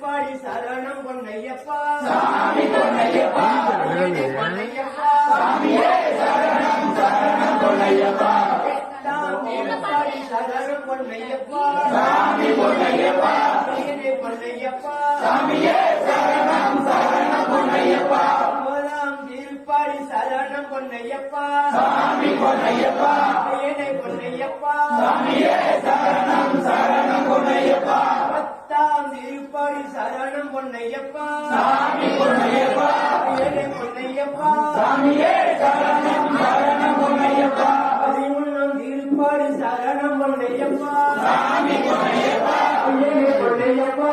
திருப்பாடி சரணம் பொன்னையப்பா சாமி பொன்னையப்பா பொன்னையப்பா சாமியே சரணம் சரணம் பொன்னையப்பா திருப்பாடி சரணம் பொன்னையப்பா சாமி பொன்னையப்பா பொன்னையப்பா சாமியே சரணம் சரணம் பொன்னையப்பா திருப்பாடி சரணம் பொன்னையப்பா சாமி பொன்னையப்பா பொன்னையப்பா சாமியே சரணம் சரணம் பொன்னையப்பா திருப்பாடி சரணம் பொன்னையப்பா சாமி பொன்னையப்பா பொன்னையப்பா சாமியே சரணம் சரணம் பொன்னையப்பா திருப்பாடி சரணம் பொன்னையப்பா சாமி பொன்னையப்பா பொன்னையப்பா